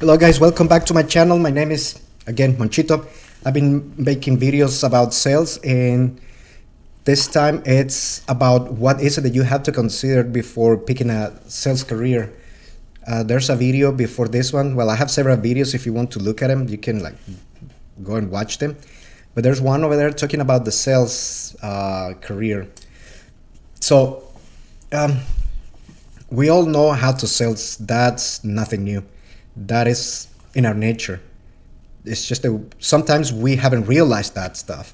Hello guys, welcome back to my channel. My name is again Monchito. I've been making videos about sales, and this time it's about what is it that you have to consider before picking a sales career. There's a video before this one. Well, I have several videos. If you want to look at them, you can go and watch them. But there's one over there talking about the sales career. So um, we all know how to sell. That's nothing new. That is in our nature. It's just that sometimes we haven't realized that stuff.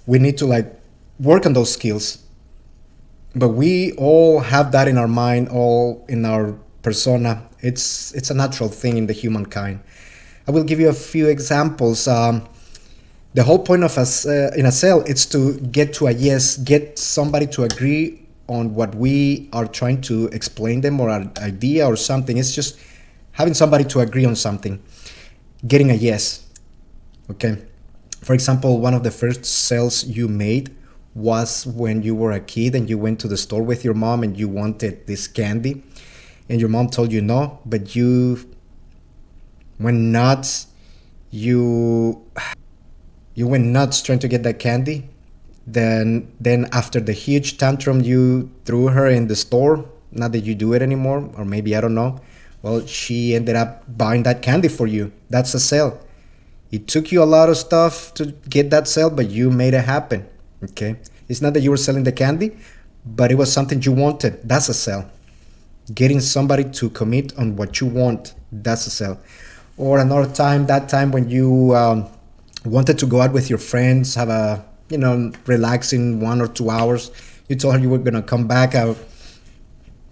We need to work on those skills, but we all have that in our mind, all in our persona. It's a natural thing in the humankind. I will give you a few examples. The whole point of us in a sale is to get to a yes, get somebody to agree on what we are trying to explain them, or an idea or something. It's just having somebody to agree on something, getting a yes. Okay. For example, one of the first sales you made was when you were a kid and you went to the store with your mom and you wanted this candy, and your mom told you no, but you went nuts. You went nuts trying to get that candy. Then after the huge tantrum you threw her in the store, not that you do it anymore, or maybe I don't know. Well, she ended up buying that candy for you. That's a sale. It took you a lot of stuff to get that sale, but you made it happen. Okay. It's not that you were selling the candy, but it was something you wanted. That's a sale. Getting somebody to commit on what you want, that's a sale. Or another time, that time when you wanted to go out with your friends, have a relaxing 1 or 2 hours. You told her you were gonna come back out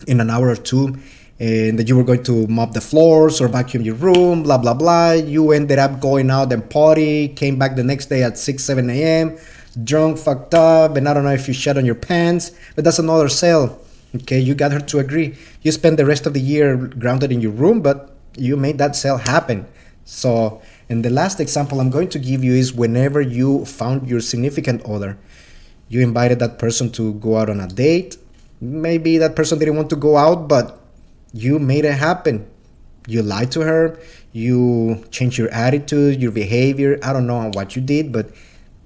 in an hour or two, and that you were going to mop the floors or vacuum your room, blah blah blah. You ended up going out and party, came back the next day at 6 7 a.m. drunk, fucked up, and I don't know if you shat on your pants, but that's another sale. Okay, you got her to agree. You spend the rest of the year grounded in your room, but you made that sale happen. So, and the last example I'm going to give you is whenever you found your significant other. You invited that person to go out on a date. Maybe that person didn't want to go out, but you made it happen. You lied to her. You changed your attitude, your behavior. I don't know what you did, but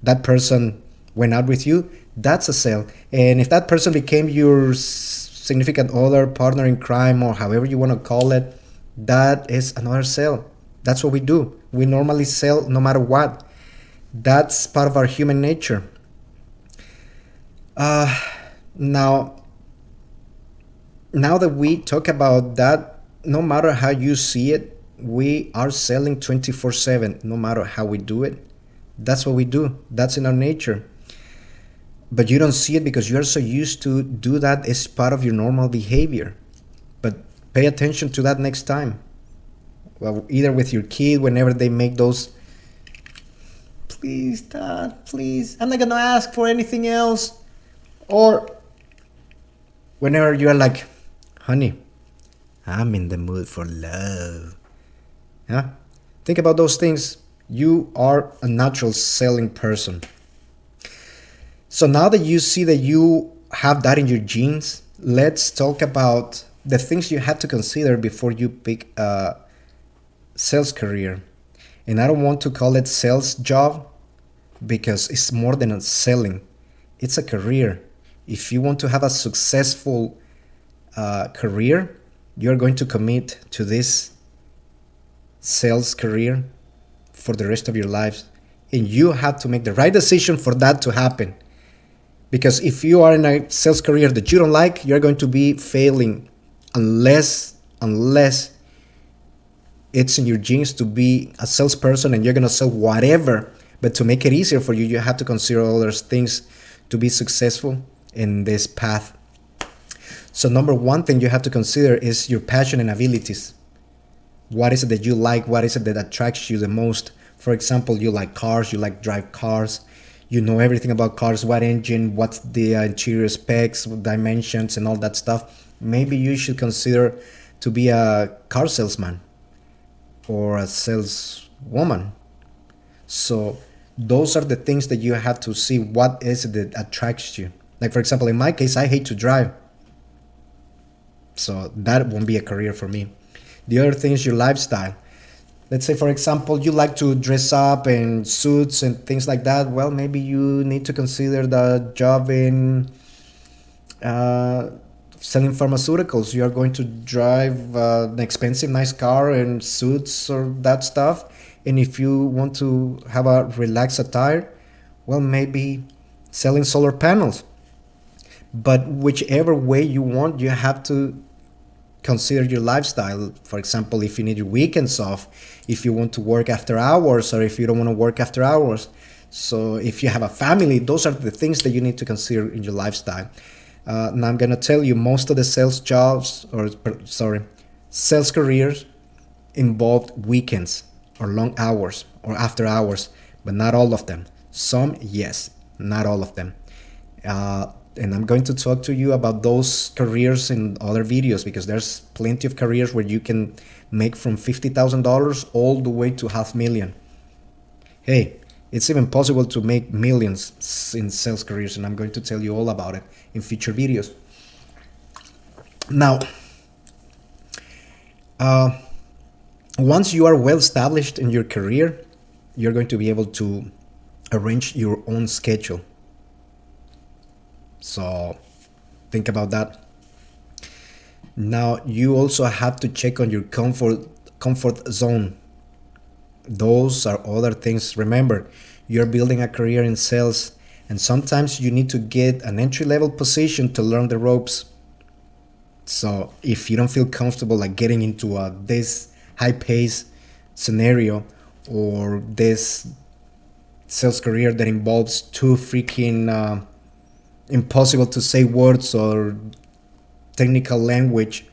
that person went out with you. That's a sale. And if that person became your significant other, partner in crime, or however you want to call it, that is another sale. That's what we do. We normally sell no matter what. That's part of our human nature. Uh, now, now that we talk about that, no matter how you see it, we are selling 24/7, no matter how we do it. That's what we do. That's in our nature. But you don't see it because you are so used to do that as part of your normal behavior. But pay attention to that next time. Well, either with your kid, whenever they make those, please, Dad, please, I'm not gonna ask for anything else. Or whenever you're like, honey, I'm in the mood for love. Yeah? Think about those things. You are a natural selling person. So now that you see that you have that in your genes, let's talk about the things you have to consider before you pick a sales career. And I don't want to call it sales job because it's more than a selling. It's a career. If you want to have a successful career, you're going to commit to this sales career for the rest of your lives. And you have to make the right decision for that to happen. Because if you are in a sales career that you don't like, you're going to be failing unless it's in your genes to be a salesperson and you're going to sell whatever. But to make it easier for you, you have to consider all those things to be successful in this path. So number one thing you have to consider is your passion and abilities. What is it that you like? What is it that attracts you the most? For example, you like cars, you like drive cars. You know everything about cars, what engine, what's the interior specs, dimensions, and all that stuff. Maybe you should consider to be a car salesman or a saleswoman. So those are the things that you have to see. What is it that attracts you? Like, for example, in my case, I hate to drive. So that won't be a career for me. The other thing is your lifestyle. Let's say, for example, you like to dress up in suits and things like that. Well, maybe you need to consider the job in uh, selling pharmaceuticals. You are going to drive an expensive, nice car and suits or that stuff. And if you want to have a relaxed attire, well, maybe selling solar panels. But whichever way you want, you have to consider your lifestyle. For example, if you need your weekends off, if you want to work after hours, or if you don't want to work after hours. So if you have a family, those are the things that you need to consider in your lifestyle. Now I'm gonna tell you, most of the sales jobs, or sorry, sales careers involve weekends or long hours or after hours, but not all of them. Some, yes, not all of them. And I'm going to talk to you about those careers in other videos, because there's plenty of careers where you can make from $50,000 all the way to 500,000. Hey, it's even possible to make millions in sales careers, and I'm going to tell you all about it in future videos. Now, once you are well established in your career, you're going to be able to arrange your own schedule. So think about that. Now you also have to check on your comfort zone. Those are other things. Remember, you're building a career in sales, and sometimes you need to get an entry level position to learn the ropes. So if you don't feel comfortable like getting into this high pace scenario, or this sales career that involves too freaking impossible to say words or technical language,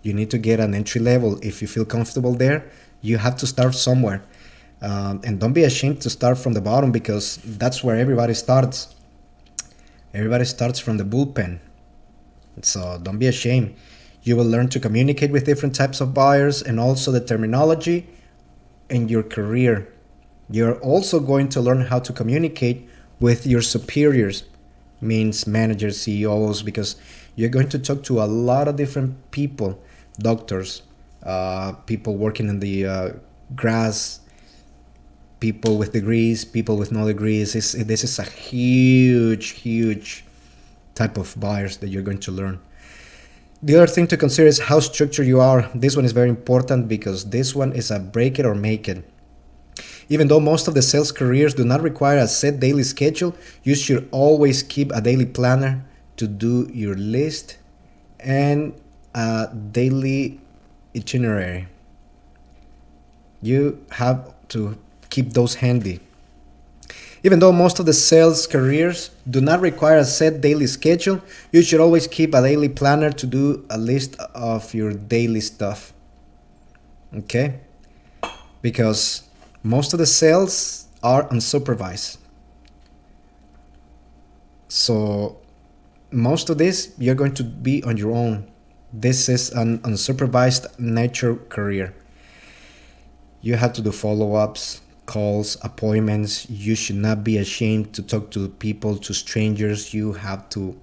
you need to get an entry level. If you feel comfortable there, you have to start somewhere. And don't be ashamed to start from the bottom, because that's where everybody starts. Everybody starts from the bullpen. So don't be ashamed. You will learn to communicate with different types of buyers, and also the terminology in your career. You're also going to learn how to communicate with your superiors, means managers, CEOs, because you're going to talk to a lot of different people, doctors, people working in the grass, people with degrees, people with no degrees. This is a huge type of buyers that you're going to learn. The other thing to consider is how structured you are. This one is very important, because this one is a break it or make it. Even though most of the sales careers do not require a set daily schedule, you should always keep a daily planner to do your list and a daily itinerary. You have to keep those handy. Even though most of the sales careers do not require a set daily schedule, you should always keep a daily planner to do a list of your daily stuff. Okay? Because most of the sales are unsupervised. So most of this, you're going to be on your own. This is an unsupervised nature career. You have to do follow-ups, calls, appointments. You should not be ashamed to talk to people, to strangers. You have to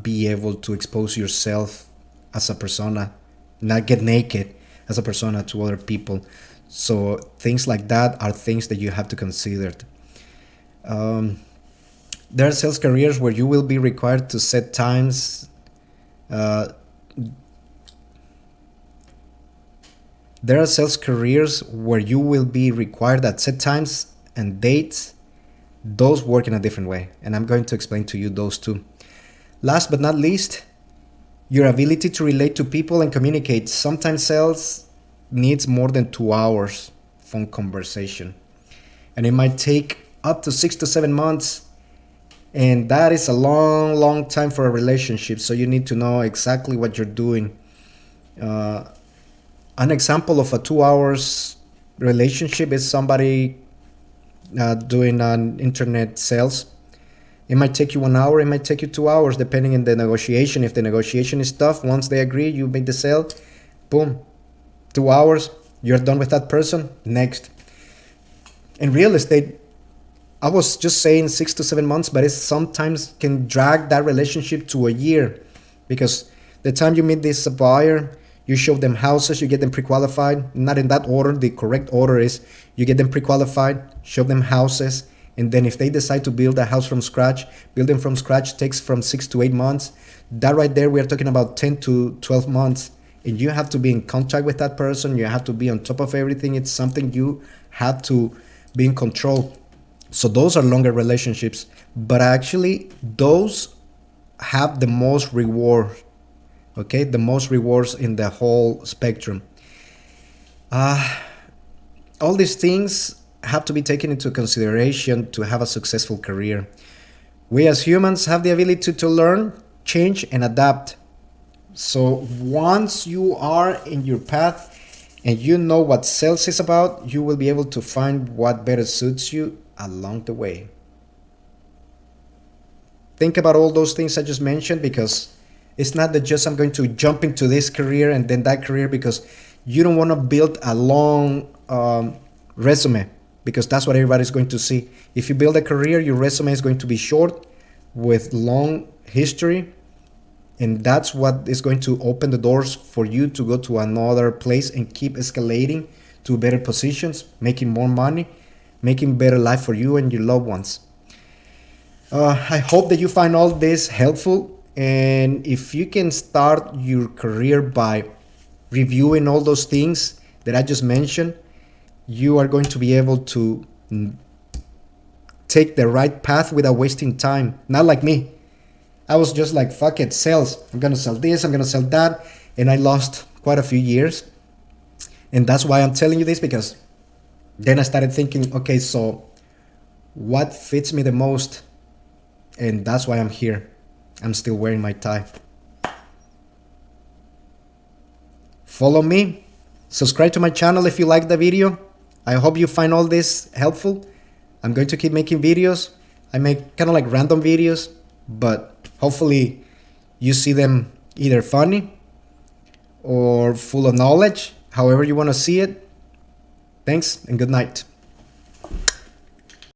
be able to expose yourself as a persona, not get naked as a persona to other people. So things like that are things that you have to consider. There are sales careers where you will be required to set times. There are sales careers where you will be required at set times and dates. Those work in a different way, and I'm going to explain to you those too. Last but not least, your ability to relate to people and communicate. Sometimes sales needs more than 2 hours phone conversation, and it might take up to 6 to 7 months, and that is a long time for a relationship. So you need to know exactly what you're doing. An example of a 2 hours relationship is somebody doing an internet sales. It might take you 1 hour, it might take you 2 hours, depending on the negotiation. If the negotiation is tough, once they agree, you make the sale, boom, 2 hours, you're done with that person. Next. In real estate, I was just saying 6 to 7 months, but it sometimes can drag that relationship to a year, because the time you meet this buyer, You show them houses, you get them pre-qualified. Not in that order. The correct order is you get them pre-qualified, show them houses, and then if they decide to build a house from scratch, building from scratch takes from 6 to 8 months. That right there, we are talking about 10 to 12 months. And you have to be in contact with that person. You have to be on top of everything. It's something you have to be in control. So those are longer relationships. But actually, those have the most reward. Okay, the most rewards in the whole spectrum. All these things have to be taken into consideration to have a successful career. We as humans have the ability to learn, change, and adapt. So once you are in your path and you know what sales is about, you will be able to find what better suits you along the way. Think about all those things I just mentioned, because it's not that just I'm going to jump into this career and then that career, because you don't want to build a long resume, because that's what everybody's going to see. If you build a career, your resume is going to be short with long history, and that's what is going to open the doors for you to go to another place and keep escalating to better positions, making more money, making better life for you and your loved ones. I hope that you find all this helpful. And if you can start your career by reviewing all those things that I just mentioned, you are going to be able to take the right path without wasting time. Not like me. I was just like, fuck it, sales. I'm going to sell this, I'm going to sell that. And I lost quite a few years. And that's why I'm telling you this, because then I started thinking, okay, so what fits me the most? And that's why I'm here. I'm still wearing my tie. Follow me. Subscribe to my channel if you like the video. I hope you find all this helpful. I'm going to keep making videos. I make kind of like random videos, but hopefully you see them either funny or full of knowledge, however you want to see it. Thanks and good night.